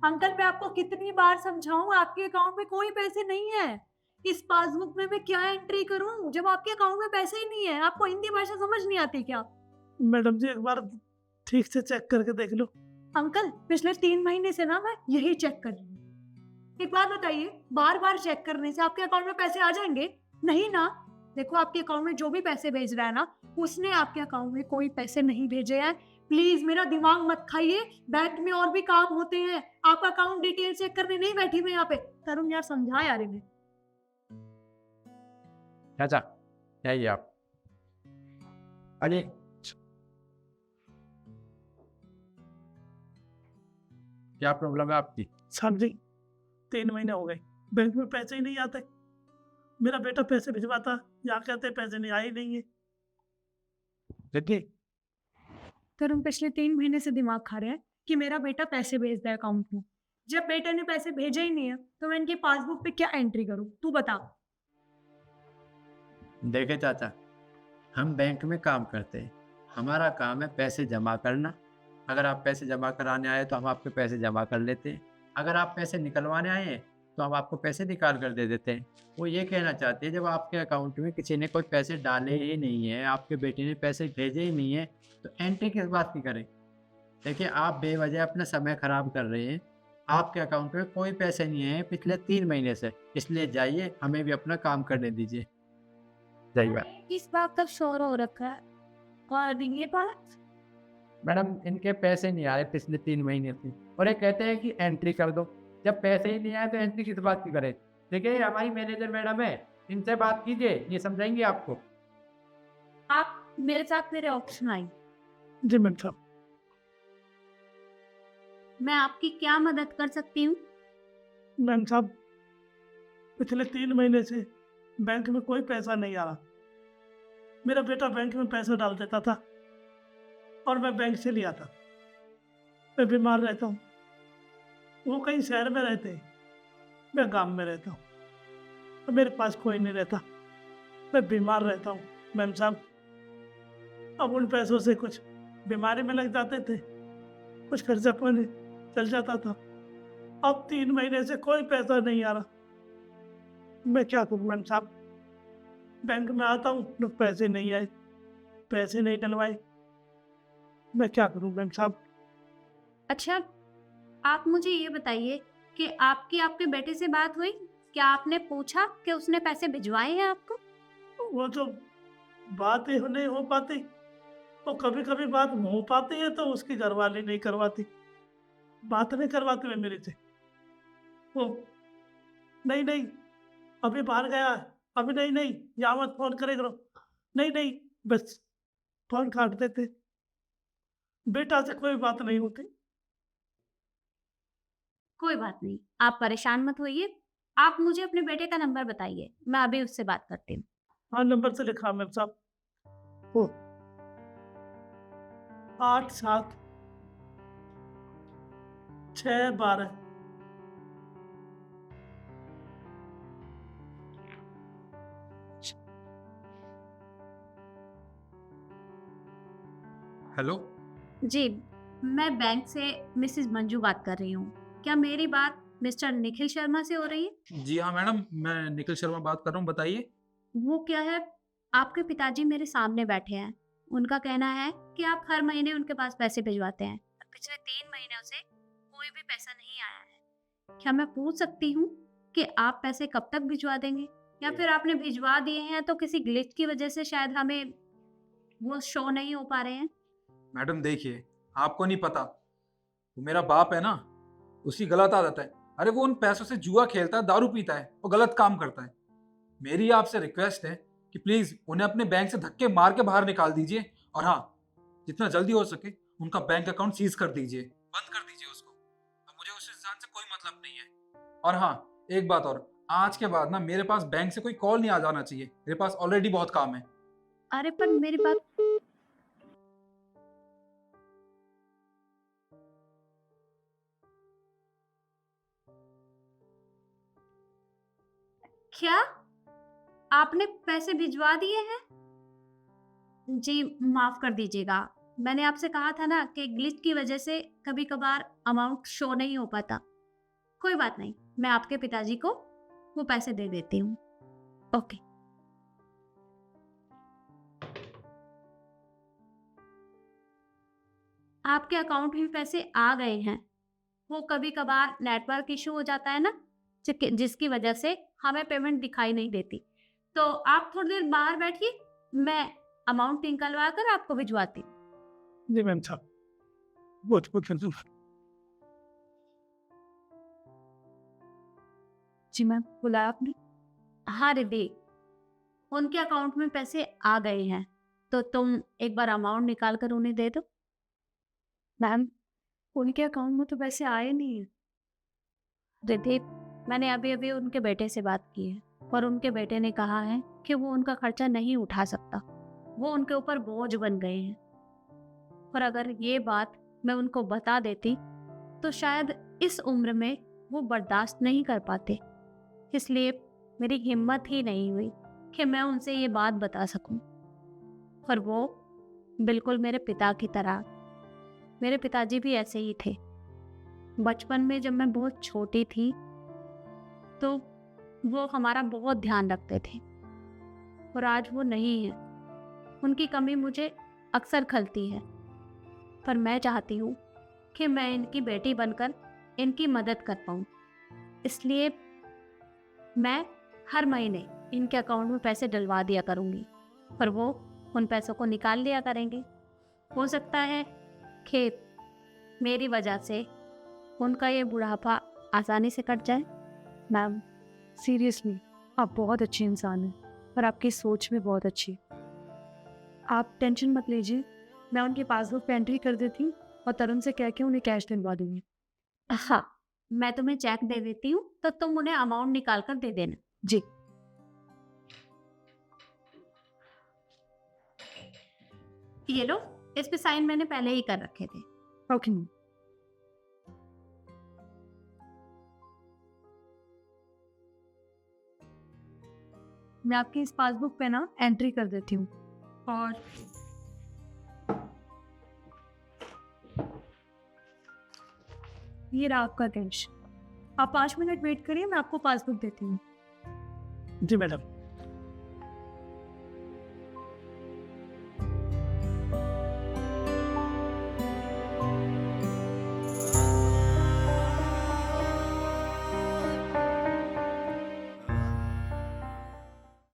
Uncle मैं आपको कितनी बार समझाऊं, आपके अकाउंट में कोई पैसे नहीं है। इस पासबुक में मैं क्या एंट्री करूं जब आपके अकाउंट में पैसे ही नहीं है? आपको हिंदी भाषा समझ नहीं आती क्या? मैडम जी एक बार ठीक से चेक करके देख लो। अंकल पिछले 3 महीने से ना मैं यही चेक कर रही हूँ। एक बात बताइए, बार बार चेक करने से आपके अकाउंट में पैसे आ जाएंगे? नहीं ना। देखो आपके अकाउंट में जो भी पैसे भेज रहा है ना, उसने आपके अकाउंट में कोई पैसे नहीं भेजे हैं। प्लीज मेरा दिमाग मत खाइए। बैंक में और भी काम होते हैं। आप अकाउंट डिटेल चेक करने नहीं बैठी मैं यहाँ पे। तरुण यार समझा यार इन्हें। चाचा, क्या ये आप? अरे क्या प्रॉब्लम है आपकी? साहब जी 3 महीने हो गए, बैंक में पैसे ही नहीं आते। मेरा बेटा पैसे भिजवाता, यहाँ कहते पैसे नहीं आए ही नहीं है। देखिए, तरुण पिछले 3 महीने से दिमाग खा रहे हैं कि मेरा बेटा पैसे भेजता है अकाउंट में। जब बेटे ने पैसे भेजे ही नहीं है तो मैं इनकी पासबुक पे क्या एंट्री करूँ? तू बता। देखे चाचा, हम बैंक में काम करते हैं। हमारा काम है पैसे जमा करना। अगर आप पैसे जमा कराने आए तो हम आपके पैसे जमा कर लेते हैं। अगर आप पैसे निकलवाने आए हैं तो हम आपको पैसे निकाल कर दे देते हैं। वो ये कहना चाहती है, जब आपके अकाउंट में किसी ने कोई पैसे डाले ही नहीं है, आपके बेटे ने पैसे भेजे ही नहीं है, तो एंट्री किस बात की करें? देखिए, आप बेवजह अपना समय खराब कर रहे हैं। आपके अकाउंट में कोई पैसे नहीं है पिछले 3 महीने से, इसलिए जाइए, हमें भी अपना काम करने दीजिए। जाइए। इस बात का शोर हो रखा है और ये बात। मैडम, इनके पैसे नहीं आए पिछले 3 महीने से, और ये कहते हैं कि एंट्री कर दो। जब पैसे ही नहीं आए तो एंट्री किस बात की करें? देखिए, ये हमारी मैनेजर मैडम है, इनसे बात कीजिए, ये समझाएंगे आपको। आप मेरे साथ मेरे ऑप्शन आई। जी मैम साहब। मैं आपकी क्या मदद कर सकती हूँ? मैम साहब पिछले 3 महीने से बैंक में कोई पैसा नहीं आ रहा। मेरा बेटा बैंक में पैसा डाल देता था और मैं बैंक से लिया था। मैं बीमार रहता हूँ, वो कहीं शहर में रहते हैं, मैं गांव में रहता हूँ, तो मेरे पास कोई नहीं रहता। मैं बीमार रहता हूँ मैम साहब। अब उन पैसों से कुछ बीमारी में लग जाते थे, कुछ खर्चा पानी चल जाता था। अब 3 महीने से कोई पैसा नहीं आ रहा। मैं क्या करूँ मैम साहब? बैंक में आता हूँ तो पैसे नहीं आए, पैसे नहीं डलवाए। मैं क्या करूँ मैम साहब? अच्छा, आप मुझे ये बताइए कि आपकी आपके बेटे से बात हुई? क्या आपने पूछा कि उसने पैसे भिजवाए हैं आपको? वो तो बात ही नहीं हो पाती, तो कभी कभी बात हो पाती है तो उसकी घरवाली नहीं करवाती, बात नहीं करवाते हुए मेरे से। वो नहीं नहीं, अभी बाहर गया है, अभी नहीं नहीं, यहाँ मत फोन करे करो, नहीं नहीं, बस फोन काट देते। बेटा से कोई बात नहीं होती। कोई बात नहीं, आप परेशान मत होइए। आप मुझे अपने बेटे का नंबर बताइए, मैं अभी उससे बात करती हूँ। हाँ नंबर से लिखा मैम साहब, वो 87 6 12। हेलो। जी, मैं बैंक से मिसेस मंजू बात कर रही हूँ। क्या मेरी बात मिस्टर निखिल शर्मा से हो रही है? जी हाँ मैडम, मैं निखिल शर्मा बात कर रहा हूँ, बताइए। वो क्या है, आपके पिताजी मेरे सामने बैठे हैं। उनका कहना है कि आप हर महीने उनके पास पैसे भिजवाते हैं। पिछले 3 महीनों से कोई भी पैसा नहीं आया है। क्या मैं पूछ सकती हूँ कि आप पैसे कब तक भिजवा देंगे? या फिर आपने भिजवा दिए हैं तो किसी ग्लिच की वजह से शायद हमें वो शो नहीं हो पा रहे हैं? मैडम देखिए, आपको नहीं पता, वो मेरा बाप है ना, उसकी गलत आदत है। अरे वो उन पैसों से जुआ खेलता है, दारू पीता है और गलत काम करता है। मेरी आपसे रिक्वेस्ट है कि प्लीज उन्हें अपने बैंक से धक्के मार के बाहर निकाल दीजिए, और हाँ, जितना जल्दी हो सके उनका बैंक अकाउंट सीज कर दीजिए, बंद कर दीजिए उसको। अब मुझे उस इंसान से कोई मतलब नहीं है। और हाँ, एक बात और, आज के बाद ना मेरे पास बैंक से कोई कॉल नहीं आ जाना चाहिए, मेरे पास ऑलरेडी बहुत काम है। अरे पर मेरी बात। क्या आपने पैसे भिजवा दिए हैं? जी माफ कर दीजिएगा, मैंने आपसे कहा था ना कि ग्लिच की वजह से कभी कभार अमाउंट शो नहीं हो पाता। कोई बात नहीं, मैं आपके पिताजी को वो पैसे दे देती हूँ। ओके। आपके अकाउंट में पैसे आ गए हैं। वो कभी कभार नेटवर्क इशू हो जाता है ना, जिसकी वजह से हमें पेमेंट दिखाई नहीं देती। तो आप थोड़ी देर बाहर बैठिए, मैं अमाउंट निकलवा कर आपको भिजवाती हूँ। जी मैम साहब, बहुत बहुत धन्यवाद। जी मैम, बुलाया आपने? हाँ रिद्धि, उनके अकाउंट में पैसे आ गए हैं, तो तुम एक बार अमाउंट निकाल कर उन्हें दे दो। मैम, उनके अकाउंट में तो पैसे आए नहीं है। रिद्धि, मैंने अभी अभी उनके बेटे से बात की है और उनके बेटे ने कहा है कि वो उनका खर्चा नहीं उठा सकता, वो उनके ऊपर बोझ बन गए हैं। और अगर ये बात मैं उनको बता देती तो शायद इस उम्र में वो बर्दाश्त नहीं कर पाते। इसलिए मेरी हिम्मत ही नहीं हुई कि मैं उनसे ये बात बता सकूं। और वो बिल्कुल मेरे पिता की तरह, मेरे पिताजी भी ऐसे ही थे। बचपन में जब मैं बहुत छोटी थी तो वो हमारा बहुत ध्यान रखते थे, और आज वो नहीं है। उनकी कमी मुझे अक्सर खलती है, पर मैं चाहती हूँ कि मैं इनकी बेटी बनकर इनकी मदद कर पाऊँ। इसलिए मैं हर महीने इनके अकाउंट में पैसे डलवा दिया करूँगी और वो उन पैसों को निकाल लिया करेंगे। हो सकता है कि मेरी वजह से उनका ये बुढ़ापा आसानी से कट जाए। मैम, सीरियसली आप बहुत अच्छी इंसान हैं और आपकी सोच भी बहुत अच्छी है। आप टेंशन मत लीजिए, मैं उनके पासबुक पे एंट्री कर देती हूँ और तरुण से कह के उन्हें कैश दिलवा दूंगी। हाँ, मैं तुम्हें चेक दे देती हूँ, तो तुम उन्हें अमाउंट निकाल कर दे देना। जी। ये लो, इस पे साइन मैंने पहले ही कर रखे थे। Okay ma'am. मैं आपकी इस पासबुक पे ना एंट्री कर देती हूँ। और ये रहा आपका कैश। आप 5 मिनट वेट करिए, मैं आपको पासबुक देती हूँ। जी मैडम।